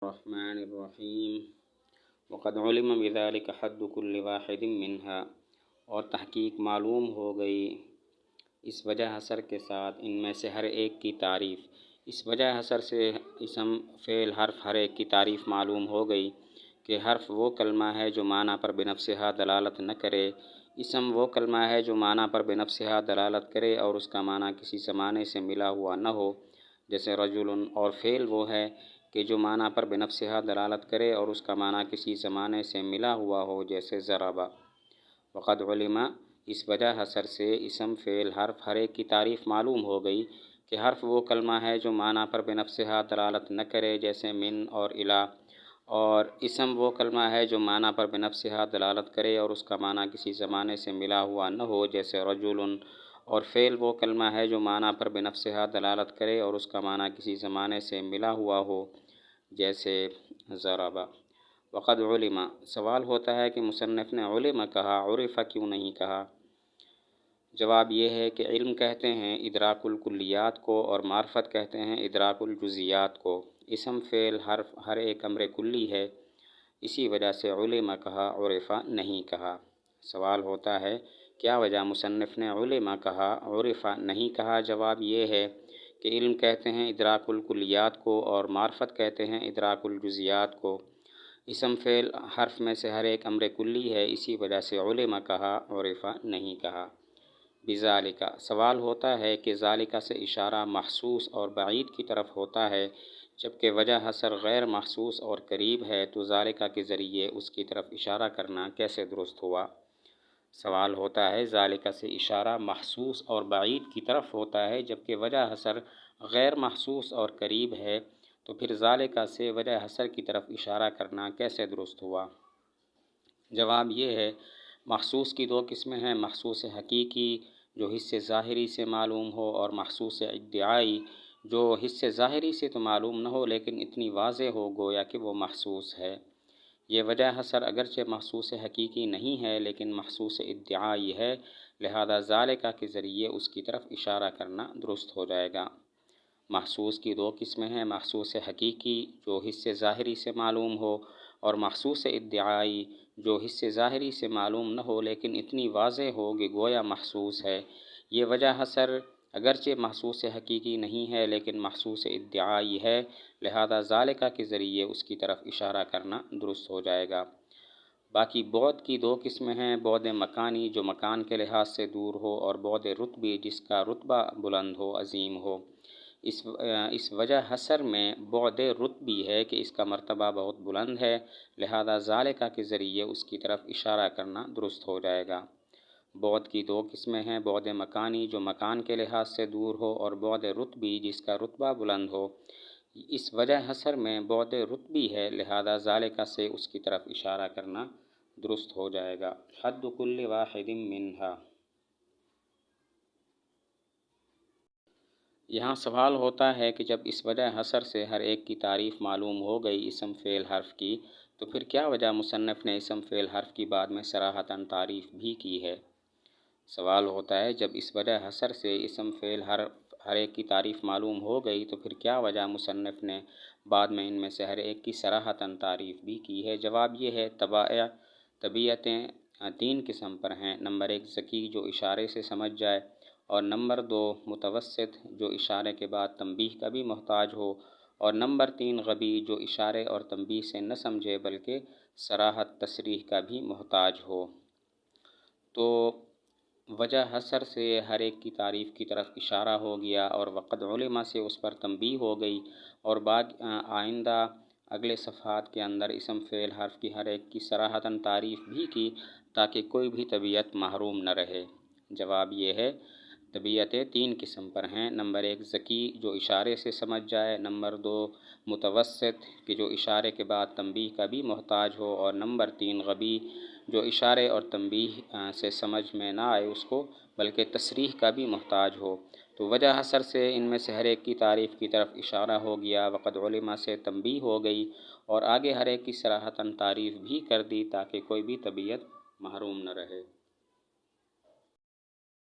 الرحمن الرحیم وقد علم بذلك حد كل واحد منها، اور تحقیق معلوم ہو گئی اس وجہ حسر کے ساتھ ان میں سے ہر ایک کی تعریف۔ اس وجہ حسر سے اسم فعل حرف ہر ایک کی تعریف معلوم ہو گئی کہ حرف وہ کلمہ ہے جو معنی پر بنفسہا دلالت نہ کرے، اسم وہ کلمہ ہے جو معنی پر بنفسہا دلالت کرے اور اس کا معنی کسی زمانے سے ملا ہوا نہ ہو، جیسے رجل، اور فعل وہ ہے کہ جو معنی پر بنفسہا دلالت کرے اور اس کا معنی کسی زمانے سے ملا ہوا ہو، جیسے ضرب۔ وقد علم، اس وجہ حسر سے اسم فعل حرف ہر ایک کی تعریف معلوم ہو گئی کہ حرف وہ کلمہ ہے جو معنی پر بنفسہا دلالت نہ کرے، جیسے من اور الی، اور اسم وہ کلمہ ہے جو معنی پر بنفسہا دلالت کرے اور اس کا معنی کسی زمانے سے ملا ہوا نہ ہو، جیسے رجل، اور فعل وہ کلمہ ہے جو معنی پر بنفسہا دلالت کرے اور اس کا معنی کسی زمانے سے ملا ہوا ہو، جیسے ضرب۔ وقد علم، سوال ہوتا ہے کہ مصنف نے علم کہا، عرف کیوں نہیں کہا؟ جواب یہ ہے کہ علم کہتے ہیں ادراک الکلیات کو اور معرفت کہتے ہیں ادراک الجزیات کو۔ اسم فعل حرف ہر ایک امر کلی ہے، اسی وجہ سے علم کہا، عرف نہیں کہا۔ سوال ہوتا ہے کیا وجہ مصنف نے علم کہا، عرف نہیں کہا؟ جواب یہ ہے کہ علم کہتے ہیں ادراک الکلیات کو اور معرفت کہتے ہیں ادراک الجزیات کو۔ اسم فعل حرف میں سے ہر ایک امر کلی ہے، اسی وجہ سے علم کہا، عرف نہیں کہا۔ بذالک، سوال ہوتا ہے کہ ذالک سے اشارہ محسوس اور بعید کی طرف ہوتا ہے، جبکہ وجہ حسر غیر محسوس اور قریب ہے، تو ذالک کے ذریعے اس کی طرف اشارہ کرنا کیسے درست ہوا؟ سوال ہوتا ہے ذالک سے اشارہ محسوس اور بعید کی طرف ہوتا ہے، جبکہ وجہ حسر غیر محسوس اور قریب ہے، تو پھر ذالک سے وجہ حسر کی طرف اشارہ کرنا کیسے درست ہوا؟ جواب یہ ہے محسوس کی دو قسمیں ہیں، محسوس حقیقی جو حس ظاہری سے معلوم ہو، اور محسوس ادعائی جو حس ظاہری سے تو معلوم نہ ہو لیکن اتنی واضح ہو گویا کہ وہ محسوس ہے۔ یہ وجہ حسر اگرچہ محسوس حقیقی نہیں ہے لیکن محسوس ادعائی ہے، لہذا ذالک کے ذریعے اس کی طرف اشارہ کرنا درست ہو جائے گا۔ محسوس کی دو قسمیں ہیں، محسوس حقیقی جو حس ظاہری سے معلوم ہو، اور محسوس ادعائی جو حس ظاہری سے معلوم نہ ہو لیکن اتنی واضح ہو کہ گویا محسوس ہے۔ یہ وجہ حسر اگرچہ محسوس حقیقی نہیں ہے لیکن محسوس ادعائی ہے، لہذا ذالک کے ذریعے اس کی طرف اشارہ کرنا درست ہو جائے گا۔ باقی بعد کی دو قسمیں ہیں، بعد مکانی جو مکان کے لحاظ سے دور ہو، اور بعد رتبی جس کا رتبہ بلند ہو، عظیم ہو۔ اس وجہ حسر میں بعد رتبی ہے کہ اس کا مرتبہ بہت بلند ہے، لہذا ذالک کے ذریعے اس کی طرف اشارہ کرنا درست ہو جائے گا۔ بعد کی دو قسمیں ہیں، بعد مکانی جو مکان کے لحاظ سے دور ہو، اور بعد رتبی جس کا رتبہ بلند ہو۔ اس وجہ حسر میں بعد رتبی ہے، لہذا ذالک سے اس کی طرف اشارہ کرنا درست ہو جائے گا۔ حد کل واحد منہا، یہاں سوال ہوتا ہے کہ جب اس وجہ حسر سے ہر ایک کی تعریف معلوم ہو گئی اسم فعل حرف کی، تو پھر کیا وجہ مصنف نے اسم فعل حرف کی بعد میں صراحتاً تعریف بھی کی ہے؟ سوال ہوتا ہے جب اس وجہ حسر سے اسم فعل حرف ہر ایک کی تعریف معلوم ہو گئی تو پھر کیا وجہ مصنف نے بعد میں ان میں سے ہر ایک کی صراحتاً تعریف بھی کی ہے؟ جواب یہ ہے طبیعتیں تین قسم پر ہیں، نمبر ایک ذکی جو اشارے سے سمجھ جائے، اور نمبر دو متوسط جو اشارے کے بعد تنبیہ کا بھی محتاج ہو، اور نمبر تین غبی جو اشارے اور تنبیہ سے نہ سمجھے بلکہ صراحت تصریح کا بھی محتاج ہو۔ تو وجہ حسر سے ہر ایک کی تعریف کی طرف اشارہ ہو گیا، اور وقد علم سے اس پر تنبیہ ہو گئی، اور آئندہ اگلے صفحات کے اندر اسم فعل حرف کی ہر ایک کی صراحتاً تعریف بھی کی تاکہ کوئی بھی طبیعت محروم نہ رہے۔ جواب یہ ہے طبیعتیں تین قسم پر ہیں، نمبر ایک ذکی جو اشارے سے سمجھ جائے، نمبر دو متوسط کہ جو اشارے کے بعد تنبیہ کا بھی محتاج ہو، اور نمبر تین غبی جو اشارے اور تنبیہ سے سمجھ میں نہ آئے اس کو بلکہ تصریح کا بھی محتاج ہو۔ تو وجہ حسر سے ان میں سے ہر ایک کی تعریف کی طرف اشارہ ہو گیا، وقد علم سے تنبیہ ہو گئی، اور آگے ہر ایک کی صراحتاً تعریف بھی کر دی تاکہ کوئی بھی طبیعت محروم نہ رہے۔